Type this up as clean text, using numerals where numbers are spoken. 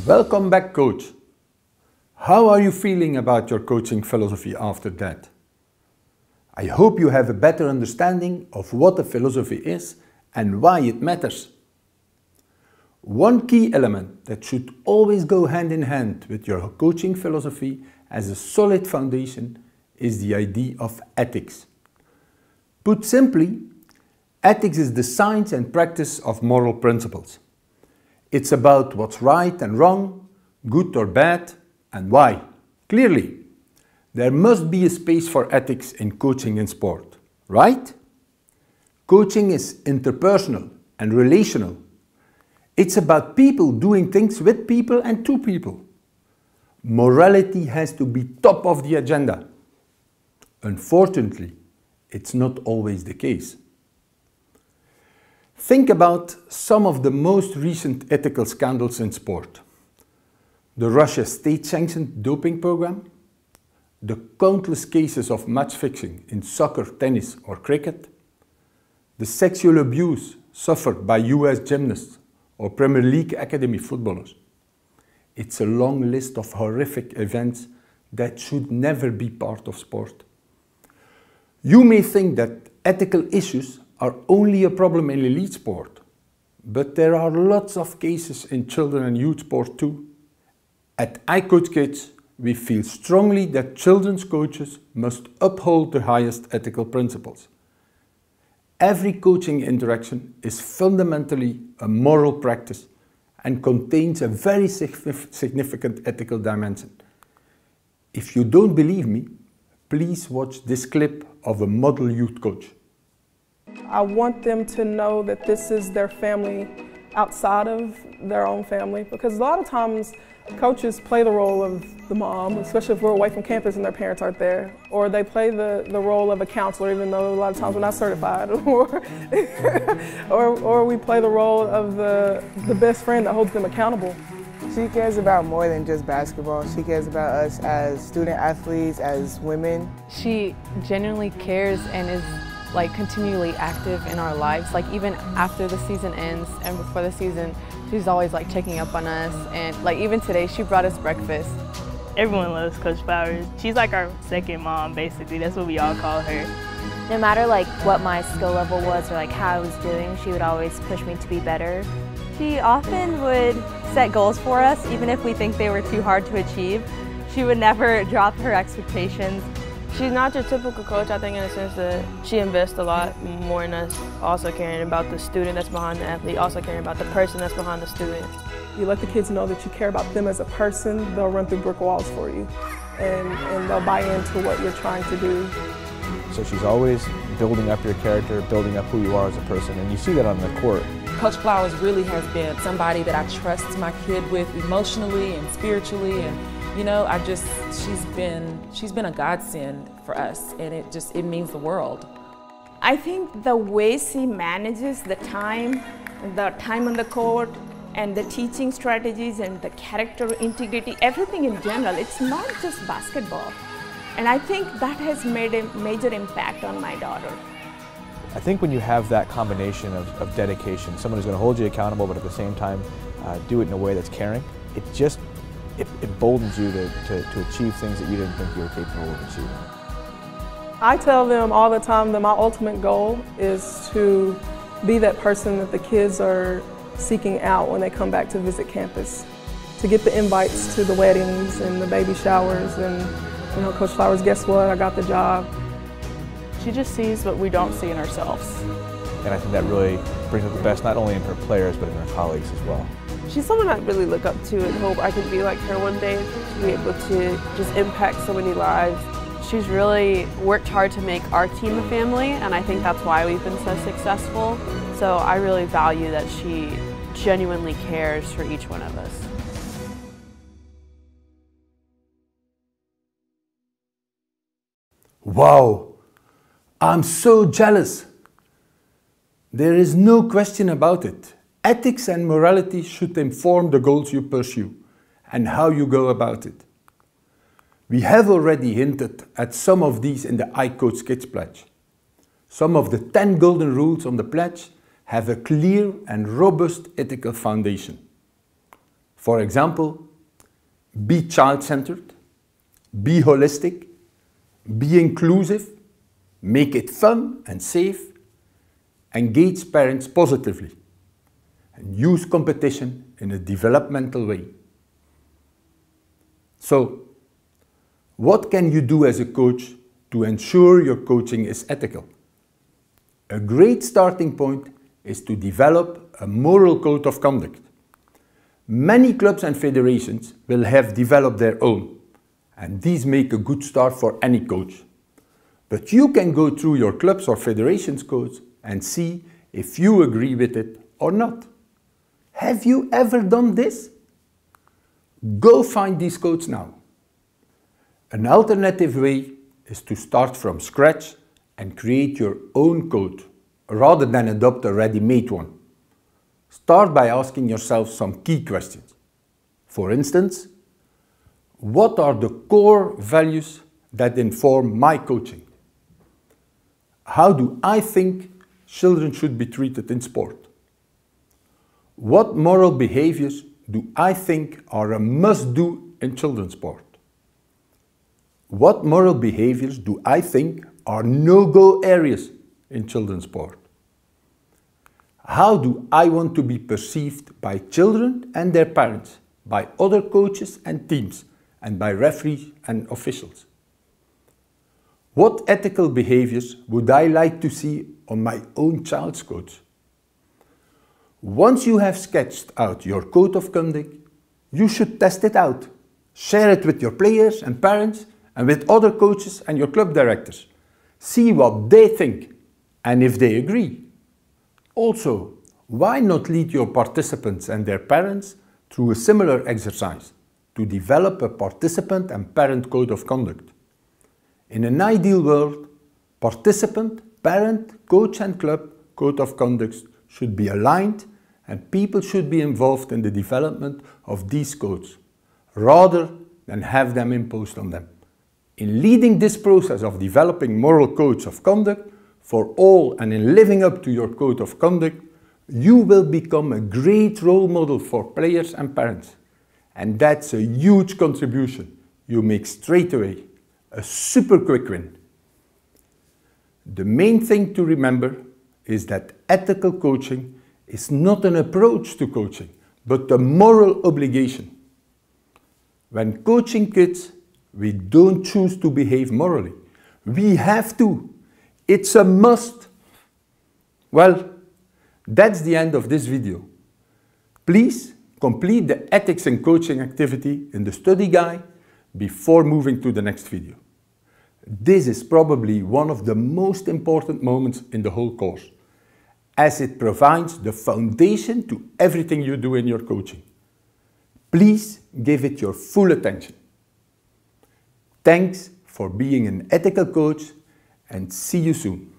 Welcome back, coach. How are you feeling about your coaching philosophy after that? I hope you have a better understanding of what a philosophy is and why it matters. One key element that should always go hand in hand with your coaching philosophy as a solid foundation is the idea of ethics. Put simply, ethics is the science and practice of moral principles. It's about what's right and wrong, good or bad, and why. Clearly, there must be a space for ethics in coaching and sport, right? Coaching is interpersonal and relational. It's about people doing things with people and to people. Morality has to be top of the agenda. Unfortunately, it's not always the case. Think about some of the most recent ethical scandals in sport. The Russia state-sanctioned doping program, the countless cases of match fixing in soccer, tennis or cricket, the sexual abuse suffered by US gymnasts or Premier League academy footballers. It's a long list of horrific events that should never be part of sport. You may think that ethical issues are only a problem in elite sport, but there are lots of cases in children and youth sport too. At iCoach Kids, we feel strongly that children's coaches must uphold the highest ethical principles. Every coaching interaction is fundamentally a moral practice and contains a very significant ethical dimension. If you don't believe me, please watch this clip of a model youth coach. I want them to know that this is their family outside of their own family, because a lot of times coaches play the role of the mom, especially if we're away from campus and their parents aren't there, or they play the role of a counselor, even though a lot of times we're not certified, or we play the role of the best friend that holds them accountable. She cares about more than just basketball. She cares about us as student athletes, as women. She genuinely cares and is like continually active in our lives. Like even after the season ends and before the season, she's always like checking up on us. And like even today, she brought us breakfast. Everyone loves Coach Flowers. She's like our second mom, basically. That's what we all call her. No matter like what my skill level was or like how I was doing, she would always push me to be better. She often would set goals for us, even if we think they were too hard to achieve. She would never drop her expectations. She's not your typical coach, I think, in the sense that she invests a lot more in us, also caring about the student that's behind the athlete, also caring about the person that's behind the student. You let the kids know that you care about them as a person, they'll run through brick walls for you, and they'll buy into what you're trying to do. So she's always building up your character, building up who you are as a person, and you see that on the court. Coach Flowers really has been somebody that I trust my kid with emotionally and spiritually, and you know, she's been a godsend for us, and it means the world. I think the way she manages the time on the court, and the teaching strategies and the character integrity, everything in general, it's not just basketball. And I think that has made a major impact on my daughter. I think when you have that combination of dedication, someone who's going to hold you accountable, but at the same time do it in a way that's caring, it emboldens you to achieve things that you didn't think you were capable of achieving. I tell them all the time that my ultimate goal is to be that person that the kids are seeking out when they come back to visit campus. To get the invites to the weddings and the baby showers and, you know, Coach Flowers, guess what, I got the job. She just sees what we don't see in ourselves. And I think that really brings out the best, not only in her players, but in her colleagues as well. She's someone I really look up to and hope I can be like her one day, to be able to just impact so many lives. She's really worked hard to make our team a family, and I think that's why we've been so successful. So I really value that she genuinely cares for each one of us. Wow, I'm so jealous. There is no question about it. Ethics and morality should inform the goals you pursue and how you go about it. We have already hinted at some of these in the iCoach Kids pledge. Some of the 10 golden rules on the pledge have a clear and robust ethical foundation. For example, be child-centered, be holistic, be inclusive, make it fun and safe, engage parents positively, and use competition in a developmental way. So, what can you do as a coach to ensure your coaching is ethical? A great starting point is to develop a moral code of conduct. Many clubs and federations will have developed their own, and these make a good start for any coach. But you can go through your clubs or federations codes and see if you agree with it or not. Have you ever done this? Go find these codes now. An alternative way is to start from scratch and create your own code, rather than adopt a ready-made one. Start by asking yourself some key questions. For instance, what are the core values that inform my coaching? How do I think children should be treated in sport? What moral behaviors do I think are a must-do in children's sport? What moral behaviors do I think are no-go areas in children's sport? How do I want to be perceived by children and their parents, by other coaches and teams, and by referees and officials? What ethical behaviors would I like to see on my own child's coach? Once you have sketched out your code of conduct, you should test it out. Share it with your players and parents and with other coaches and your club directors. See what they think and if they agree. Also, why not lead your participants and their parents through a similar exercise to develop a participant and parent code of conduct? In an ideal world, participant, parent, coach and club code of conduct should be aligned and people should be involved in the development of these codes, rather than have them imposed on them. In leading this process of developing moral codes of conduct for all and in living up to your code of conduct, you will become a great role model for players and parents. And that's a huge contribution you make straight away, a super quick win. The main thing to remember is that ethical coaching is not an approach to coaching, but a moral obligation. When coaching kids, we don't choose to behave morally. We have to. It's a must. Well, that's the end of this video. Please complete the ethics in coaching activity in the study guide before moving to the next video. This is probably one of the most important moments in the whole course, as it provides the foundation to everything you do in your coaching. Please give it your full attention. Thanks for being an ethical coach and see you soon.